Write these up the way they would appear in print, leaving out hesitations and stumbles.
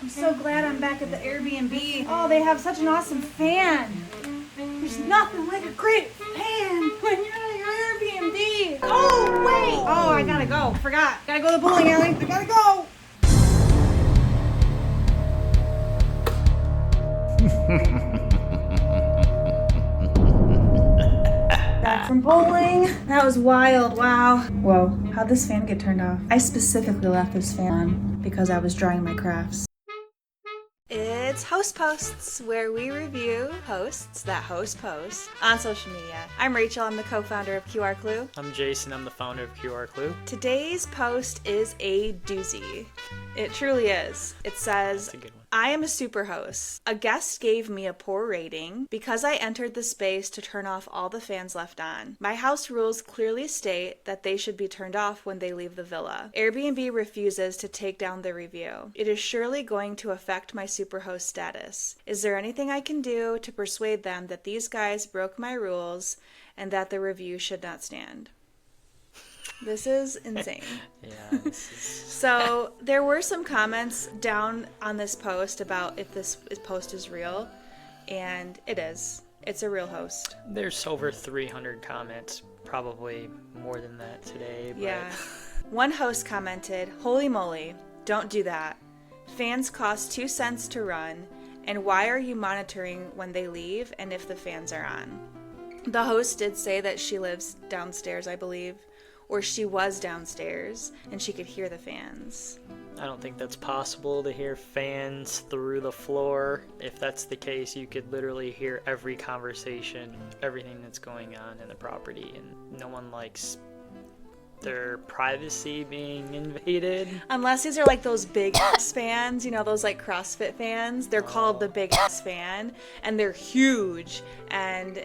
I'm so glad I'm back at the Airbnb. Oh, they have such an awesome fan. There's nothing like a great fan when you're at your Airbnb. Oh, wait. Oh, I gotta go. Forgot. Gotta go to the bowling alley. I gotta go. Back from bowling. That was wild. Wow. Whoa. How'd this fan get turned off? I specifically left this fan on because I was drying my crafts. It's Host Posts, where we review hosts that host posts on social media. I'm Rachel, I'm the co-founder of QR Clue. I'm Jason, I'm the founder of QR Clue. Today's post is a doozy. It truly is. It says, That's a good one. I am a superhost. A guest gave me a poor rating because I entered the space to turn off all the fans left on. My house rules clearly state that they should be turned off when they leave the villa. Airbnb refuses to take down the review. It is surely going to affect my superhost status. Is there anything I can do to persuade them that these guys broke my rules and that the review should not stand? This is insane. Yeah, this is... So there were some comments down on this post about if this post is real, and it is. It's a real host. There's over 300 comments, probably more than that today. But... Yeah. One host commented, "Holy moly, don't do that. Fans cost 2 cents to run, and why are you monitoring when they leave and if the fans are on?" The host did say that she lives downstairs, I believe, or she was downstairs and she could hear the fans. I don't think that's possible to hear fans through the floor. If that's the case, you could literally hear every conversation, everything that's going on in the property, and no one likes their privacy being invaded. Unless these are like those big ass fans, you know, those like CrossFit fans. They're called the big ass fan, and they're huge. And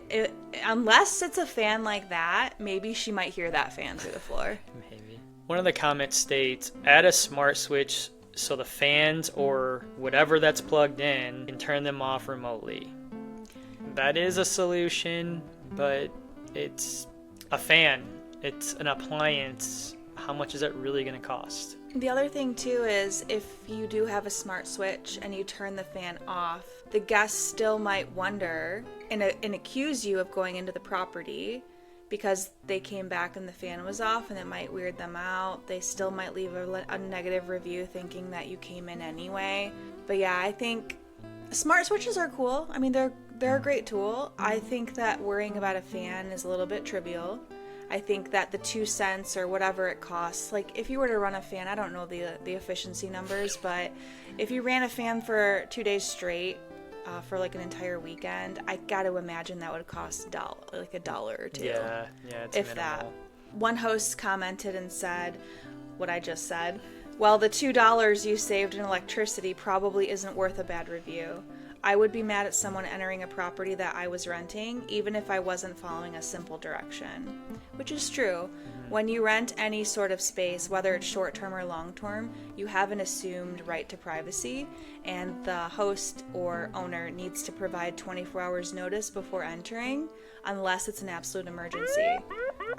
unless it's a fan like that, maybe she might hear that fan through the floor. Maybe. One of the comments states, add a smart switch so the fans or whatever that's plugged in can turn them off remotely. That is a solution, but it's a fan. It's an appliance. How much is it really going to cost? The other thing too is if you do have a smart switch and you turn the fan off, the guests still might wonder and accuse you of going into the property because they came back and the fan was off, and it might weird them out. They still might leave a negative review thinking that you came in anyway. But yeah, I think smart switches are cool. I mean, they're a great tool. I think that worrying about a fan is a little bit trivial. I think that the 2 cents or whatever it costs, like if you were to run a fan, I don't know the efficiency numbers, but if you ran a fan for 2 days straight for like an entire weekend, I got to imagine that would cost like $1 or $2. Yeah, it's if minimal. that. One host commented and said what I just said. Well, the $2 you saved in electricity probably isn't worth a bad review. I would be mad at someone entering a property that I was renting, even if I wasn't following a simple direction. Which is true. When you rent any sort of space, whether it's short-term or long-term, you have an assumed right to privacy, and the host or owner needs to provide 24 hours notice before entering, unless it's an absolute emergency.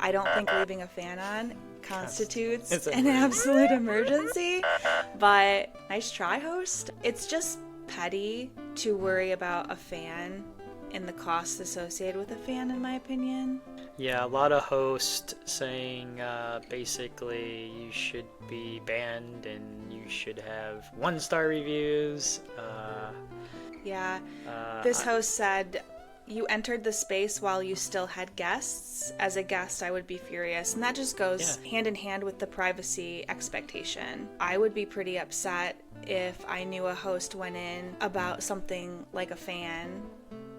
I don't think leaving a fan on constitutes an absolute emergency, but nice try, host. It's just petty to worry about a fan and the costs associated with a fan, in my opinion. Yeah, a lot of hosts saying basically you should be banned and you should have 1-star reviews. This host said, you entered the space while you still had guests. As a guest, I would be furious. And that just goes hand in hand with the privacy expectation. I would be pretty upset if I knew a host went in about something like a fan,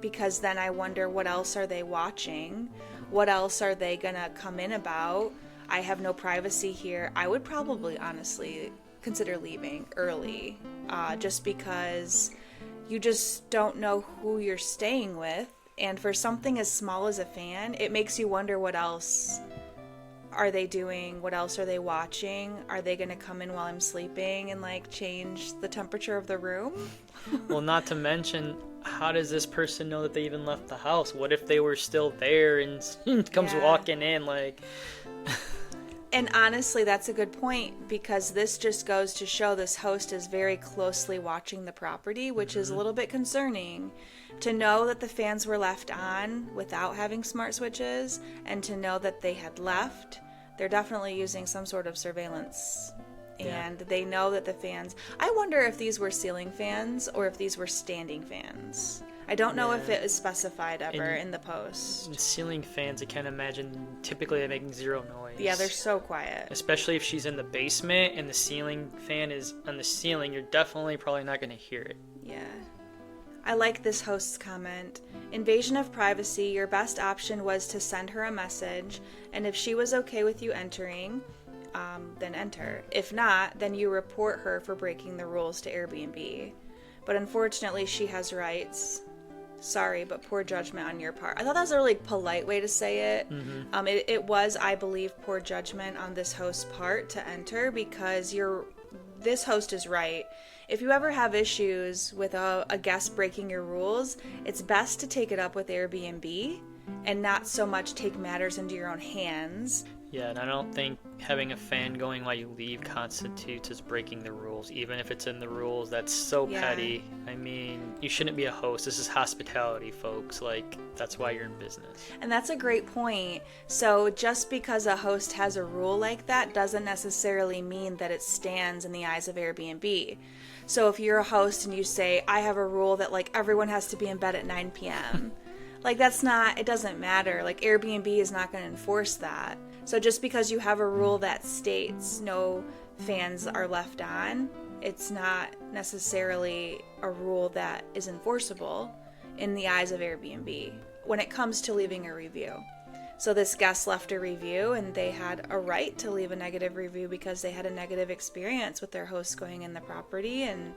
because then I wonder, what else are they watching? What else are they gonna come in about? I have no privacy here. I would probably honestly consider leaving early, just because you just don't know who you're staying with. And for something as small as a fan, it makes you wonder, what else are they doing? What else are they watching? Are they going to come in while I'm sleeping and like change the temperature of the room? Well, not to mention, how does this person know that they even left the house? What if they were still there and comes walking in like... And honestly, that's a good point, because this just goes to show this host is very closely watching the property, which is a little bit concerning. To know that the fans were left on without having smart switches, and to know that they had left, they're definitely using some sort of surveillance. And they know that the fans... I wonder if these were ceiling fans or if these were standing fans. I don't know if it is specified ever in the post. And ceiling fans, I can't imagine, typically they're making zero noise. Yeah, they're so quiet. Especially if she's in the basement and the ceiling fan is on the ceiling, you're definitely probably not going to hear it. Yeah. I like this host's comment. Invasion of privacy, your best option was to send her a message, and if she was okay with you entering, then enter. If not, then you report her for breaking the rules to Airbnb. But unfortunately, she has rights. Sorry, but poor judgment on your part. I thought that was a really polite way to say it. It was, I believe, poor judgment on this host's part to enter, because this host is right. If you ever have issues with a guest breaking your rules, it's best to take it up with Airbnb and not so much take matters into your own hands. Yeah, and I don't think having a fan going while you leave constitutes as breaking the rules, even if it's in the rules. That's so petty. I mean, you shouldn't be a host. This is hospitality, folks. Like, that's why you're in business. And that's a great point. So just because a host has a rule like that doesn't necessarily mean that it stands in the eyes of Airbnb. So if you're a host and you say, I have a rule that, like, everyone has to be in bed at 9 p.m., like, that's not, it doesn't matter. Like, Airbnb is not going to enforce that. So just because you have a rule that states no fans are left on, it's not necessarily a rule that is enforceable in the eyes of Airbnb when it comes to leaving a review. So this guest left a review, and they had a right to leave a negative review because they had a negative experience with their host going in the property and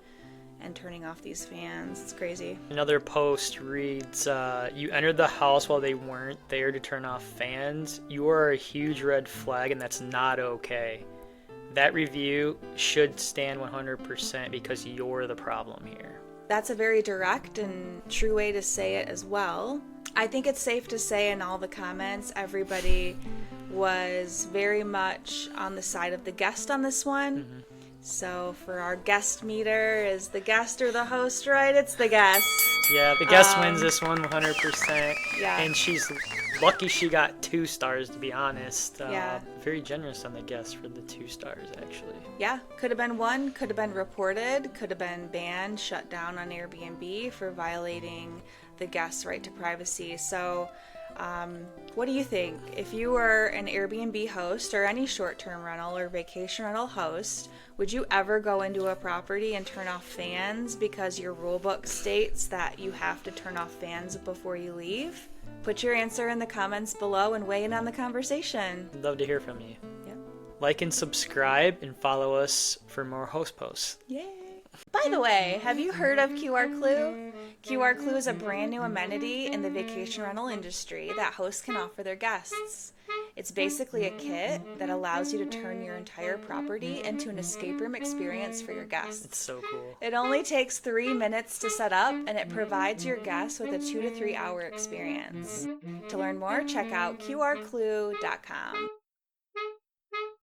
turning off these fans. It's crazy. Another post reads, you entered the house while they weren't there to turn off fans. You are a huge red flag, and that's not okay. That review should stand 100% because you're the problem here. That's a very direct and true way to say it as well. I think it's safe to say in all the comments, everybody was very much on the side of the guest on this one. So for our guest meter, is the guest or the host right? It's the guest. Yeah, the guest wins this one 100%. Yeah. And she's lucky she got 2 stars, to be honest. Yeah. Very generous on the guest for the 2 stars, actually. Yeah, could have been 1, could have been reported, could have been banned, shut down on Airbnb for violating the guest's right to privacy. So what do you think? If you were an Airbnb host or any short-term rental or vacation rental host, would you ever go into a property and turn off fans because your rule book states that you have to turn off fans before you leave? Put your answer in the comments below and weigh in on the conversation. I'd love to hear from you. Yep. Like and subscribe and follow us for more host posts. Yay! By the way, have you heard of QR Clue? QR Clue is a brand new amenity in the vacation rental industry that hosts can offer their guests. It's basically a kit that allows you to turn your entire property into an escape room experience for your guests. It's so cool. It only takes 3 minutes to set up, and it provides your guests with a 2 to 3 hour experience. To learn more, check out qrclue.com.